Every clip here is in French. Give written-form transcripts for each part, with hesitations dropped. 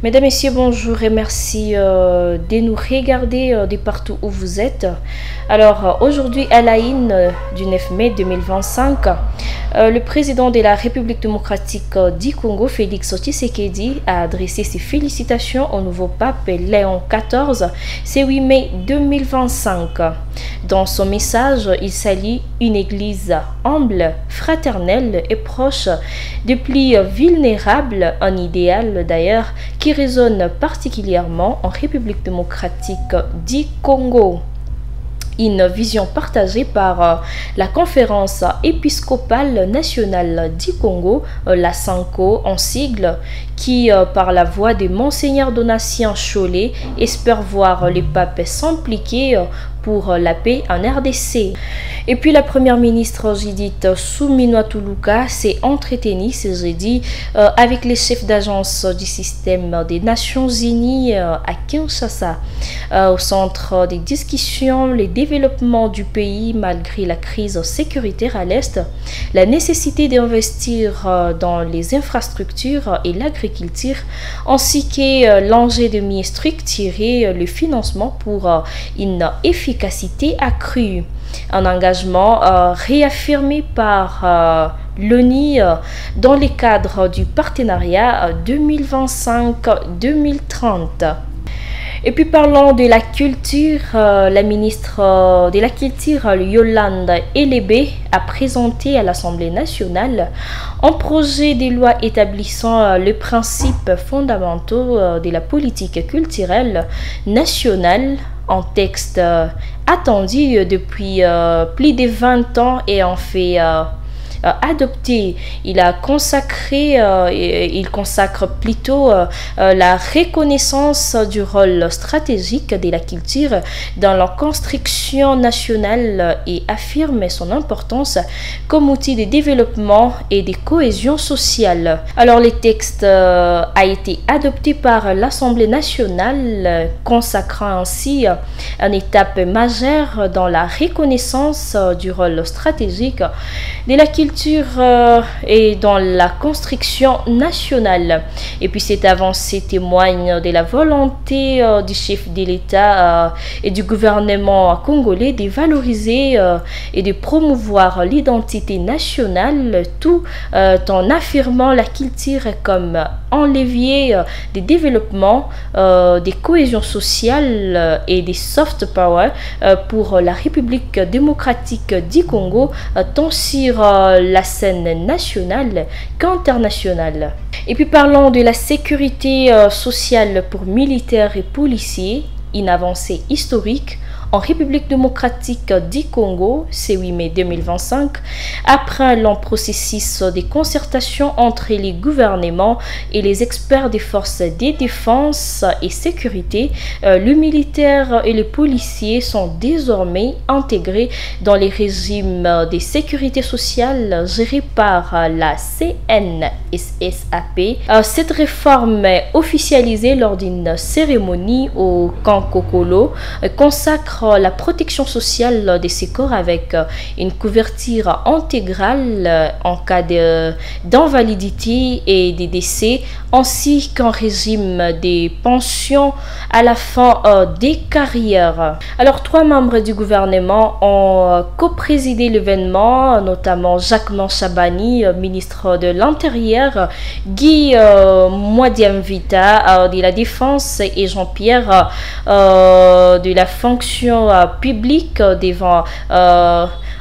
Mesdames, Messieurs, bonjour et merci de nous regarder de partout où vous êtes. Alors, aujourd'hui, à la une du 9 mai 2025, le président de la République démocratique du Congo, Félix Tshisekedi, a adressé ses félicitations au nouveau pape Léon XIV ce 8 mai 2025. Dans son message, il salue une église humble, fraternelle et proche des plus vulnérables, un idéal d'ailleurs qui résonne particulièrement en République démocratique du Congo. Une vision partagée par la conférence épiscopale nationale du Congo, la SENCO en sigle, qui, par la voix de Monseigneur Donatien Chollet, espère voir le pape s'impliquer pour la paix en RDC. Et puis la première ministre Judith Suminwa-Tuluka s'est entretenue ce jeudi avec les chefs d'agence du système des Nations Unies à Kinshasa. Au centre des discussions, le développement du pays malgré la crise sécuritaire à l'Est, la nécessité d'investir dans les infrastructures et l'agriculture, ainsi que l'enjeu de mieux structurer le financement pour une efficacité accrue. Un engagement réaffirmé par l'ONU dans le cadre du partenariat 2025-2030. Et puis parlons de la culture, la ministre de la Culture, Yolande Elébé, a présenté à l'Assemblée nationale un projet de loi établissant les principes fondamentaux de la politique culturelle nationale, un texte attendu depuis plus de 20 ans et en fait adopté. Il consacre plutôt la reconnaissance du rôle stratégique de la culture dans la construction nationale et affirme son importance comme outil de développement et de cohésion sociale. Alors le texte a été adopté par l'Assemblée nationale, consacrant ainsi une étape majeure dans la reconnaissance du rôle stratégique de la culture et dans la construction nationale. Et puis cette avancée témoigne de la volonté du chef de l'État et du gouvernement congolais de valoriser et de promouvoir l'identité nationale, tout en affirmant la culture comme un levier de développement, de cohésion sociale et de soft power pour la République démocratique du Congo, tant sur la scène nationale qu'internationale. Et puis parlons de la sécurité sociale pour militaires et policiers, une avancée historique en République démocratique du Congo, ce 8 mai 2025, après un long processus de concertation entre les gouvernements et les experts des forces de défense et sécurité, les militaires et les policiers sont désormais intégrés dans les régimes de sécurité sociale gérés par la CNSSAP. Cette réforme officialisée lors d'une cérémonie au camp Kokolo consacre la protection sociale de ces corps avec une couverture intégrale en cas d'invalidité et de décès, ainsi qu'un régime des pensions à la fin des carrières. Alors, 3 membres du gouvernement ont co-présidé l'événement, notamment Jacques Chabani, ministre de l'Intérieur, Guy Mwadiamvita de la Défense et Jean-Pierre de la fonction publique devant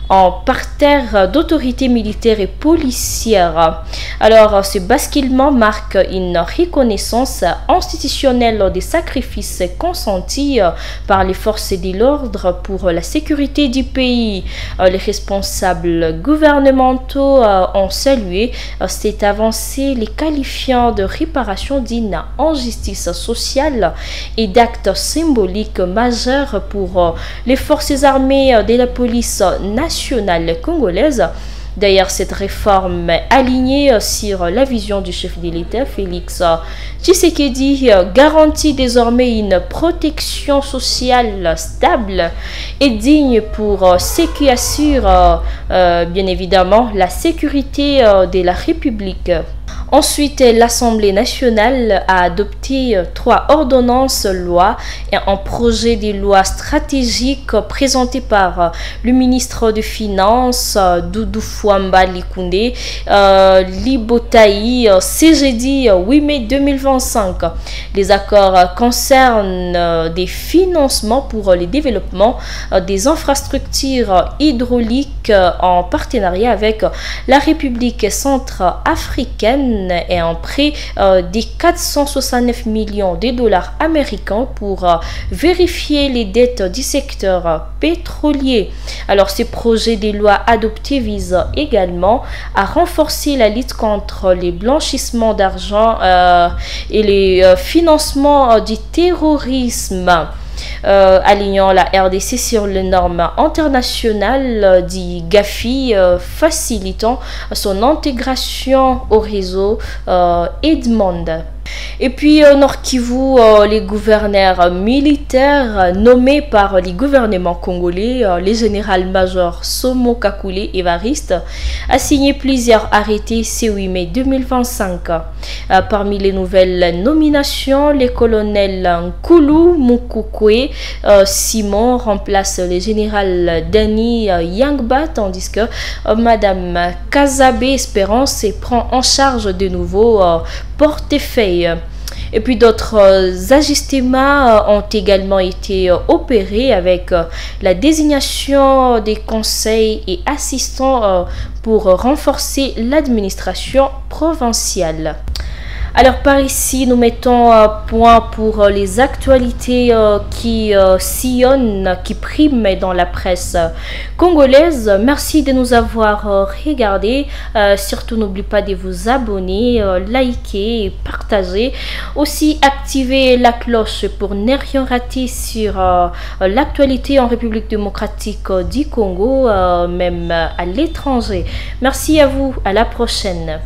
en parterre d'autorités militaires et policières. Alors, ce basculement marque une reconnaissance institutionnelle des sacrifices consentis par les forces de l'ordre pour la sécurité du pays. Les responsables gouvernementaux ont salué cette avancée, les qualifiant de réparation d'une injustice sociale et d'actes symboliques majeurs pour les forces armées de la police nationale congolaise. D'ailleurs, cette réforme alignée sur la vision du chef de l'État, Félix Tshisekedi, garantit désormais une protection sociale stable et digne pour ce qui assure bien évidemment la sécurité de la République. Ensuite, l'Assemblée nationale a adopté 3 ordonnances, lois et un projet de loi stratégique présenté par le ministre des Finances, Doudou Fouamba Likoundé, Libotaï, ce jeudi 8 mai 2025. Les accords concernent des financements pour le développement des infrastructures hydrauliques en partenariat avec la République centrafricaine et un prêt de 469 millions de dollars américains pour vérifier les dettes du secteur pétrolier. Alors, ce projet de loi adopté vise également à renforcer la lutte contre les blanchissements d'argent et les financements du terrorisme. Alignant la RDC sur les normes internationales du GAFI, facilitant son intégration au réseau Edmond. Et puis au Nord Kivu, les gouverneurs militaires nommés par les gouvernements congolais, le général-major Somo Kakule Évariste, a signé plusieurs arrêtés ce 8 mai 2025. Parmi les nouvelles nominations, le colonel Nkulu Mukukwe Simon remplace le général Dani Yangba, tandis que Madame Kazabe Espérance prend en charge de nouveau portefeuille. Et puis d'autres ajustements ont également été opérés avec la désignation des conseils et assistants pour renforcer l'administration provinciale. Alors par ici, nous mettons point pour les actualités qui sillonnent, qui priment dans la presse congolaise. Merci de nous avoir regardés. Surtout, n'oubliez pas de vous abonner, liker et partager. Aussi, activer la cloche pour ne rien rater sur l'actualité en République démocratique du Congo, même à l'étranger. Merci à vous, à la prochaine.